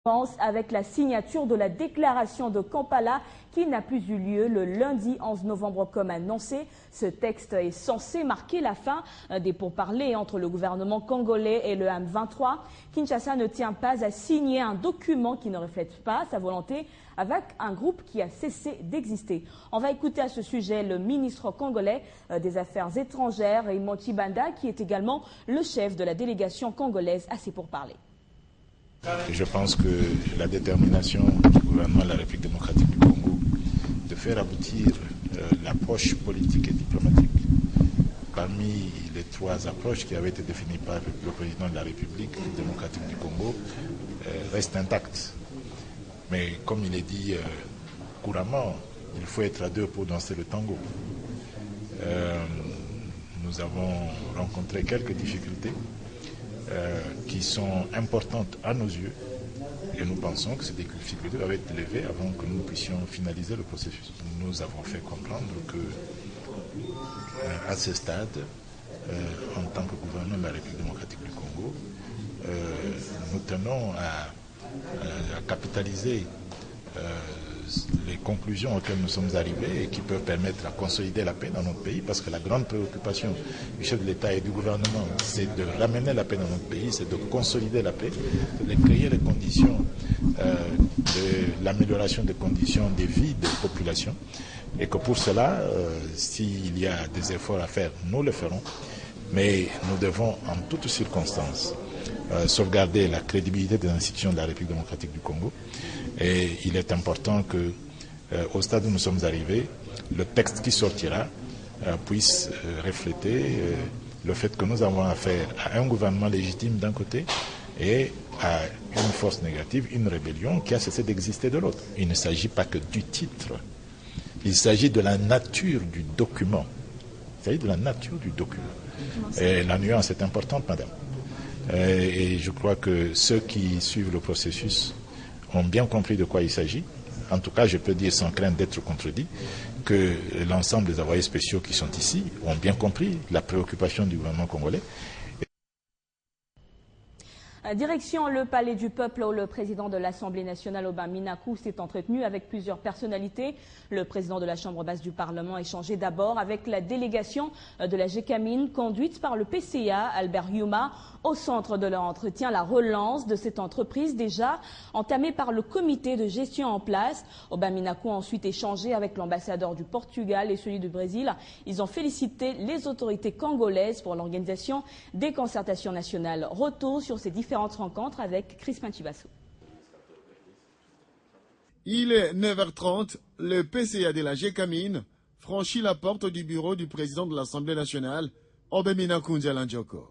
Commence avec la signature de la déclaration de Kampala qui n'a plus eu lieu le lundi 11 novembre comme annoncé. Ce texte est censé marquer la fin des pourparlers entre le gouvernement congolais et le M23. Kinshasa ne tient pas à signer un document qui ne reflète pas sa volonté avec un groupe qui a cessé d'exister. On va écouter à ce sujet le ministre congolais des Affaires étrangères, Raymond Tshibanda, qui est également le chef de la délégation congolaise à ces pourparlers. Je pense que la détermination du gouvernement de la République démocratique du Congo de faire aboutir l'approche politique et diplomatique parmi les trois approches qui avaient été définies par le président de la République démocratique du Congo reste intacte. Mais comme il est dit couramment, il faut être à deux pour danser le tango. Nous avons rencontré quelques difficultés qui sont importantes à nos yeux et nous pensons que ces difficultés doivent être levées avant que nous puissions finaliser le processus. Nous avons fait comprendre que à ce stade, en tant que gouvernement de la République démocratique du Congo, nous tenons à capitaliser les conclusions auxquelles nous sommes arrivés et qui peuvent permettre à consolider la paix dans notre pays, parce que la grande préoccupation du chef de l'État et du gouvernement, c'est de ramener la paix dans notre pays, c'est de consolider la paix, de créer les conditions de l'amélioration des conditions de vie des populations, et que pour cela, s'il y a des efforts à faire, nous le ferons, mais nous devons en toutes circonstances sauvegarder la crédibilité des institutions de la République démocratique du Congo. Et il est important que, au stade où nous sommes arrivés, le texte qui sortira puisse refléter le fait que nous avons affaire à un gouvernement légitime d'un côté et à une force négative, une rébellion qui a cessé d'exister de l'autre. Il ne s'agit pas que du titre, il s'agit de la nature du document. Il s'agit de la nature du document. Et la nuance est importante, madame. Et je crois que ceux qui suivent le processus ont bien compris de quoi il s'agit. En tout cas, je peux dire sans crainte d'être contredit que l'ensemble des envoyés spéciaux qui sont ici ont bien compris la préoccupation du gouvernement congolais. Direction le Palais du Peuple où le président de l'Assemblée nationale, Aubin Minakou, s'est entretenu avec plusieurs personnalités. Le président de la Chambre basse du Parlement a échangé d'abord avec la délégation de la GECAMINE conduite par le PCA, Albert Yuma. Au centre de leur entretien, la relance de cette entreprise déjà entamée par le comité de gestion en place. Aubin Minakou a ensuite échangé avec l'ambassadeur du Portugal et celui du Brésil. Ils ont félicité les autorités congolaises pour l'organisation des concertations nationales. Retour sur ces différentes rencontres avec Crispin Chibassou. Il est 9h30, le PCA de la GECAMINE franchit la porte du bureau du président de l'Assemblée nationale, Aubin Minakou Ndialandjoko.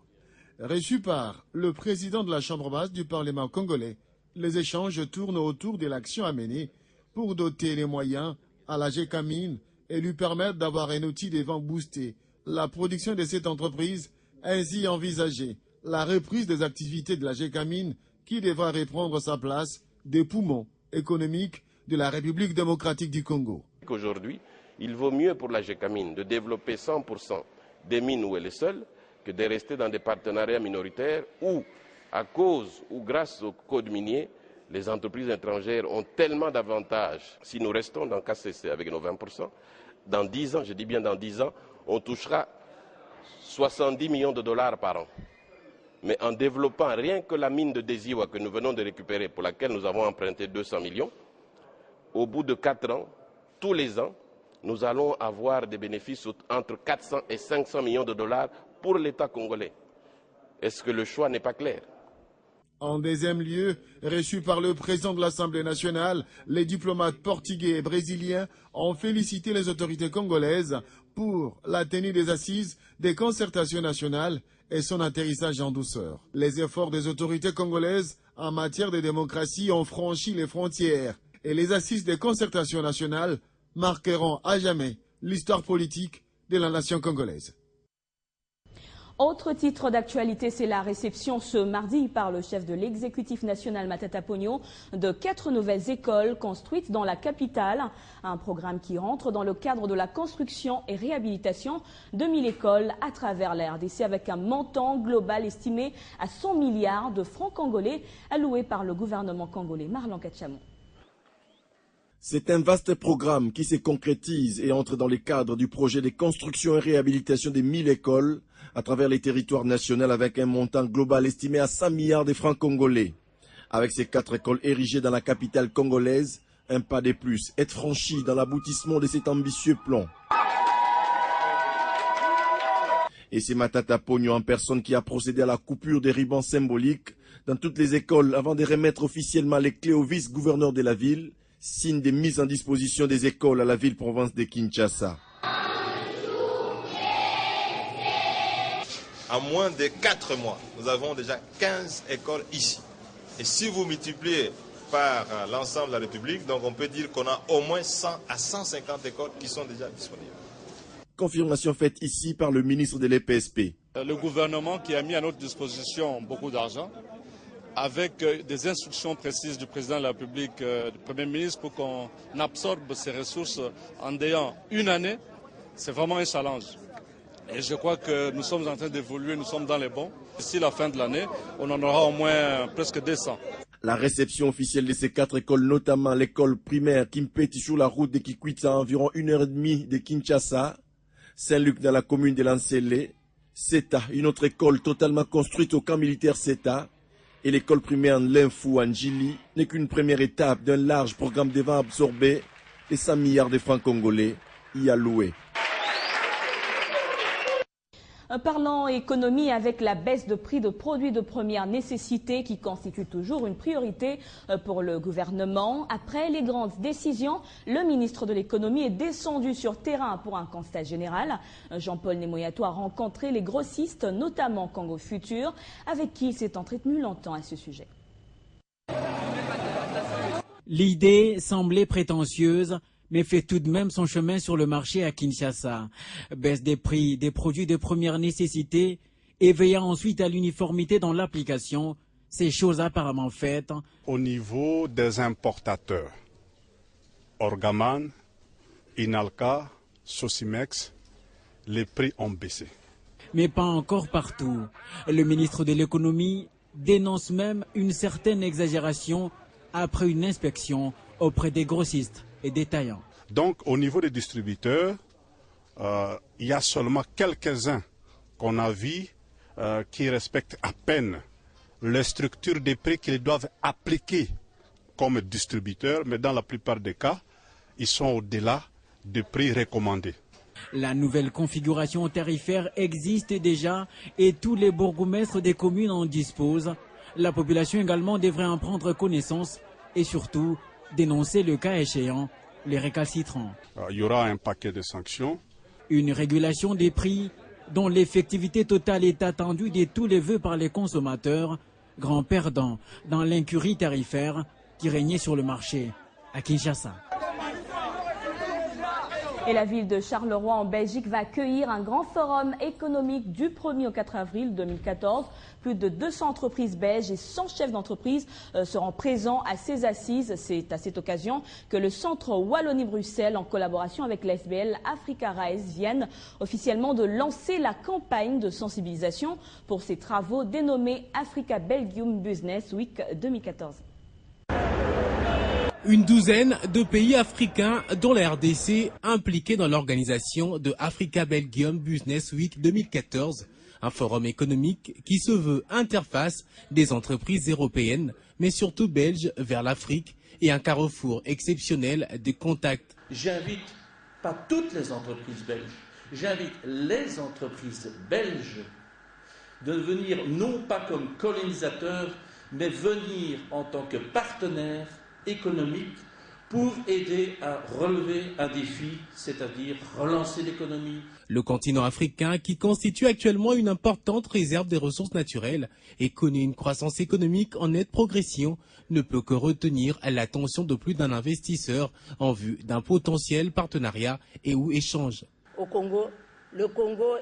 Reçu par le président de la Chambre basse du Parlement congolais, les échanges tournent autour de l'action à mener pour doter les moyens à la GECAMINE et lui permettre d'avoir un outil devant booster la production de cette entreprise, ainsi envisager la reprise des activités de la GECAMINE qui devra reprendre sa place des poumons économiques de la République démocratique du Congo. Aujourd'hui, il vaut mieux pour la GECAMINE de développer 100% des mines où elle est seule que de rester dans des partenariats minoritaires où, à cause ou grâce au code minier, les entreprises étrangères ont tellement d'avantages. Si nous restons dans KCC avec nos 20%, dans 10 ans, je dis bien dans 10 ans, on touchera 70 millions de dollars par an. Mais en développant rien que la mine de Desiwa que nous venons de récupérer, pour laquelle nous avons emprunté 200 millions, au bout de 4 ans, tous les ans, nous allons avoir des bénéfices entre 400 et 500 millions de dollars pour l'État congolais. Est-ce que le choix n'est pas clair? En deuxième lieu, reçu par le président de l'Assemblée nationale, les diplomates portugais et brésiliens ont félicité les autorités congolaises pour la tenue des assises des concertations nationales et son atterrissage en douceur. Les efforts des autorités congolaises en matière de démocratie ont franchi les frontières et les assises des concertations nationales marqueront à jamais l'histoire politique de la nation congolaise. Autre titre d'actualité, c'est la réception ce mardi par le chef de l'exécutif national Matata Ponyo de 4 nouvelles écoles construites dans la capitale. Un programme qui rentre dans le cadre de la construction et réhabilitation de 1000 écoles à travers la RDC avec un montant global estimé à 100 milliards de francs congolais alloués par le gouvernement congolais. Marlon Kachamon. C'est un vaste programme qui se concrétise et entre dans les cadres du projet de construction et réhabilitation des 1000 écoles à travers les territoires nationaux avec un montant global estimé à 100 milliards de francs congolais. Avec ces 4 écoles érigées dans la capitale congolaise, un pas de plus est franchi dans l'aboutissement de cet ambitieux plan. Et c'est Matata Ponyo en personne qui a procédé à la coupure des ribans symboliques dans toutes les écoles avant de remettre officiellement les clés au vice-gouverneur de la ville, signe des mises en disposition des écoles à la ville-province de Kinshasa. En moins de 4 mois, nous avons déjà 15 écoles ici. Et si vous multipliez par l'ensemble de la République, donc on peut dire qu'on a au moins 100 à 150 écoles qui sont déjà disponibles. Confirmation faite ici par le ministre de l'EPSP. Le gouvernement qui a mis à notre disposition beaucoup d'argent, avec des instructions précises du président de la République, du Premier ministre, pour qu'on absorbe ces ressources en ayant une année, c'est vraiment un challenge. Et je crois que nous sommes en train d'évoluer, nous sommes dans les bons. D'ici la fin de l'année, on en aura au moins presque 200. La réception officielle de ces 4 écoles, notamment l'école primaire Kimpeti sur la route de Kikwita à environ 1h30 de Kinshasa, Saint-Luc dans la commune de Lansele, Seta, une autre école totalement construite au camp militaire Seta, et l'école primaire Linfou Anjili n'est qu'une première étape d'un large programme devant absorber les 100 milliards de francs congolais y alloués. Parlant économie avec la baisse de prix de produits de première nécessité qui constitue toujours une priorité pour le gouvernement. Après les grandes décisions, le ministre de l'économie est descendu sur terrain pour un constat général. Jean-Paul Nemoyato a rencontré les grossistes, notamment Congo Futur, avec qui il s'est entretenu longtemps à ce sujet. L'idée semblait prétentieuse, mais fait tout de même son chemin sur le marché à Kinshasa. Baisse des prix des produits de première nécessité et veillant ensuite à l'uniformité dans l'application, ces choses apparemment faites. Au niveau des importateurs, Orgaman, Inalca, Sosimex, les prix ont baissé. Mais pas encore partout. Le ministre de l'économie dénonce même une certaine exagération après une inspection auprès des grossistes et détaillants. Donc au niveau des distributeurs, il y a seulement quelques-uns qu'on a vus qui respectent à peine les structures des prix qu'ils doivent appliquer comme distributeurs, mais dans la plupart des cas, ils sont au-delà des prix recommandés. La nouvelle configuration tarifaire existe déjà et tous les bourgmestres des communes en disposent. La population également devrait en prendre connaissance et surtout dénoncer le cas échéant les récalcitrants. Il y aura un paquet de sanctions. Une régulation des prix dont l'effectivité totale est attendue de tous les vœux par les consommateurs, grands perdants dans l'incurie tarifaire qui régnait sur le marché à Kinshasa. Et la ville de Charleroi en Belgique va accueillir un grand forum économique du 1er au 4 avril 2014. Plus de 200 entreprises belges et 100 chefs d'entreprise seront présents à ces assises. C'est à cette occasion que le centre Wallonie-Bruxelles, en collaboration avec l'SBL Africa Rise, viennent officiellement de lancer la campagne de sensibilisation pour ces travaux dénommés Africa Belgium Business Week 2014. Une douzaine de pays africains, dont la RDC, impliqués dans l'organisation de Africa Belgium Business Week 2014, un forum économique qui se veut interface des entreprises européennes, mais surtout belges, vers l'Afrique et un carrefour exceptionnel de contacts. J'invite pas toutes les entreprises belges, j'invite les entreprises belges de venir non pas comme colonisateurs, mais venir en tant que partenaires économique pour aider à relever un défi, c'est-à-dire relancer l'économie. Le continent africain, qui constitue actuellement une importante réserve des ressources naturelles et connaît une croissance économique en nette progression, ne peut que retenir l'attention de plus d'un investisseur en vue d'un potentiel partenariat et ou échange. Au Congo,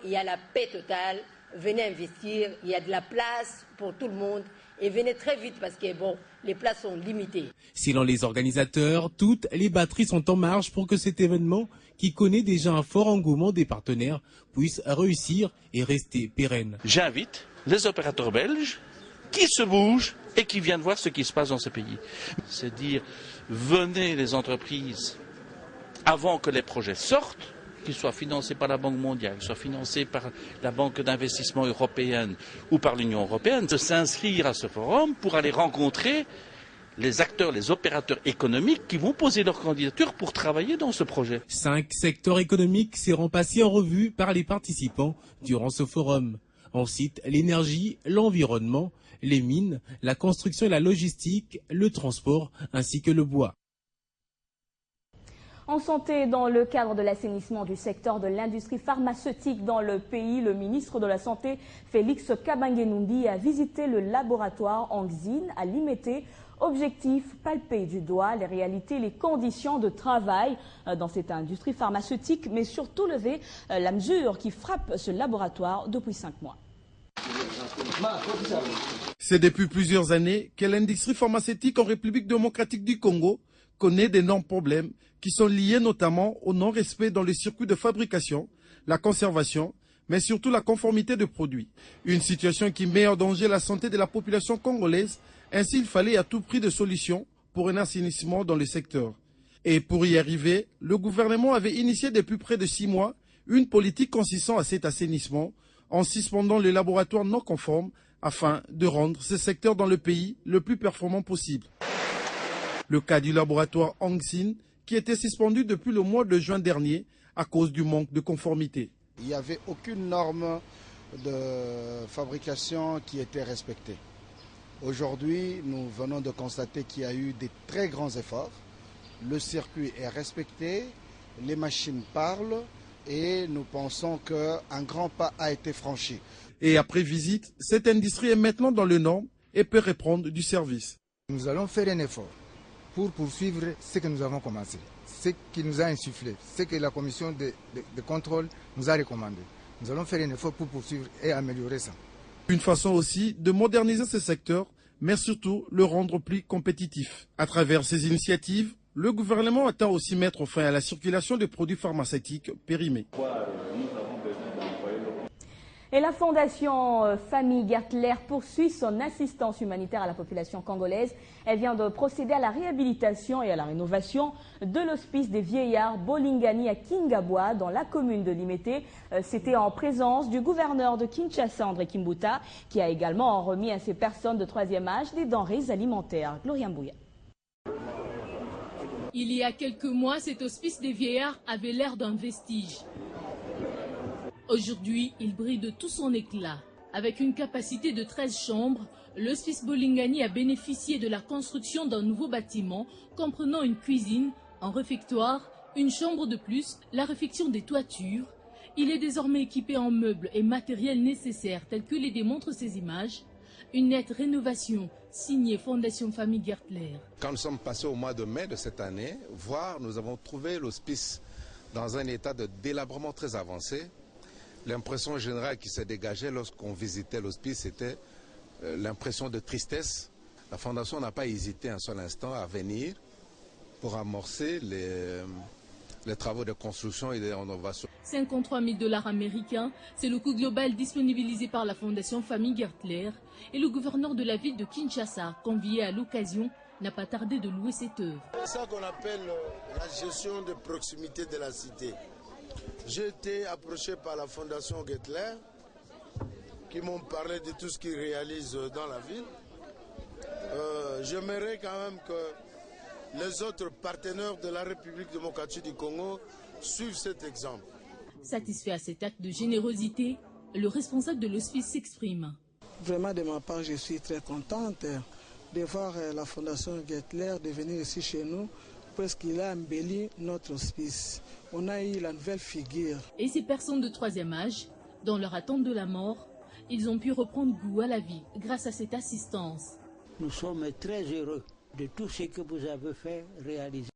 il y a la paix totale venez investir, il y a de la place pour tout le monde et venez très vite parce que bon, les places sont limitées. Selon les organisateurs, toutes les batteries sont en marche pour que cet événement, qui connaît déjà un fort engouement des partenaires, puisse réussir et rester pérenne. J'invite les opérateurs belges qui se bougent et qui viennent voir ce qui se passe dans ce pays. C'est dire, venez les entreprises avant que les projets sortent, qu'ils soient financés par la Banque mondiale, qu'ils soient financés par la Banque d'investissement européenne ou par l'Union européenne, de s'inscrire à ce forum pour aller rencontrer les acteurs, les opérateurs économiques qui vont poser leur candidature pour travailler dans ce projet. 5 secteurs économiques seront passés en revue par les participants durant ce forum. On cite l'énergie, l'environnement, les mines, la construction et la logistique, le transport ainsi que le bois. En santé, dans le cadre de l'assainissement du secteur de l'industrie pharmaceutique dans le pays, le ministre de la Santé, Félix Kabange-Numbi, a visité le laboratoire Angzine à Limete. Objectif, palper du doigt les réalités, les conditions de travail dans cette industrie pharmaceutique, mais surtout lever la mesure qui frappe ce laboratoire depuis 5 mois. C'est depuis plusieurs années que l'industrie pharmaceutique en République démocratique du Congo connaît d'énormes problèmes qui sont liés notamment au non-respect dans les circuits de fabrication, la conservation, mais surtout la conformité de produits. Une situation qui met en danger la santé de la population congolaise. Ainsi, il fallait à tout prix des solutions pour un assainissement dans le secteur. Et pour y arriver, le gouvernement avait initié depuis près de 6 mois une politique consistant à cet assainissement en suspendant les laboratoires non conformes afin de rendre ce secteur dans le pays le plus performant possible. Le cas du laboratoire Angzine qui était suspendu depuis le mois de juin dernier à cause du manque de conformité. Il n'y avait aucune norme de fabrication qui était respectée. Aujourd'hui, nous venons de constater qu'il y a eu des très grands efforts. Le circuit est respecté, les machines parlent et nous pensons qu'un grand pas a été franchi. Et après visite, cette industrie est maintenant dans les normes et peut reprendre du service. Nous allons faire un effort pour poursuivre ce que nous avons commencé, ce qui nous a insufflé, ce que la commission de contrôle nous a recommandé. Nous allons faire un effort pour poursuivre et améliorer ça. Une façon aussi de moderniser ce secteur, mais surtout le rendre plus compétitif. À travers ces initiatives, le gouvernement attend aussi mettre fin à la circulation de produits pharmaceutiques périmés. Et la Fondation Famille Gertler poursuit son assistance humanitaire à la population congolaise. Elle vient de procéder à la réhabilitation et à la rénovation de l'hospice des vieillards Bolingani à Kingabwa dans la commune de Limete. C'était en présence du gouverneur de Kinshasa, André Kimbuta, qui a également remis à ces personnes de 3e âge des denrées alimentaires. Gloria Mbouya. Il y a quelques mois, cet hospice des vieillards avait l'air d'un vestige. Aujourd'hui, il brille de tout son éclat. Avec une capacité de 13 chambres, l'hospice Bolingani a bénéficié de la construction d'un nouveau bâtiment comprenant une cuisine, un réfectoire, une chambre de plus, la réfection des toitures. Il est désormais équipé en meubles et matériels nécessaires tels que les démontrent ces images. Une nette rénovation signée Fondation Famille Gertler. Quand nous sommes passés au mois de mai de cette année, nous avons trouvé l'hospice dans un état de délabrement très avancé. L'impression générale qui s'est dégagée lorsqu'on visitait l'hospice, c'était l'impression de tristesse. La Fondation n'a pas hésité un seul instant à venir pour amorcer les travaux de construction et de rénovation. 53 000 $ américains, c'est le coût global disponibilisé par la Fondation Famille Gertler. Et le gouverneur de la ville de Kinshasa, convié à l'occasion, n'a pas tardé de louer cette œuvre. C'est ça qu'on appelle la gestion de proximité de la cité. J'ai été approché par la Fondation Gertler qui m'ont parlé de tout ce qu'ils réalisent dans la ville. J'aimerais quand même que les autres partenaires de la République démocratique du Congo suivent cet exemple. Satisfait à cet acte de générosité, le responsable de l'hospice s'exprime. Vraiment de ma part, je suis très contente de voir la Fondation Gertler de venir ici chez nous parce qu'il a embelli notre hospice. On a eu la nouvelle figure. Et ces personnes de 3e âge, dans leur attente de la mort, ils ont pu reprendre goût à la vie grâce à cette assistance. Nous sommes très heureux de tout ce que vous avez fait réaliser.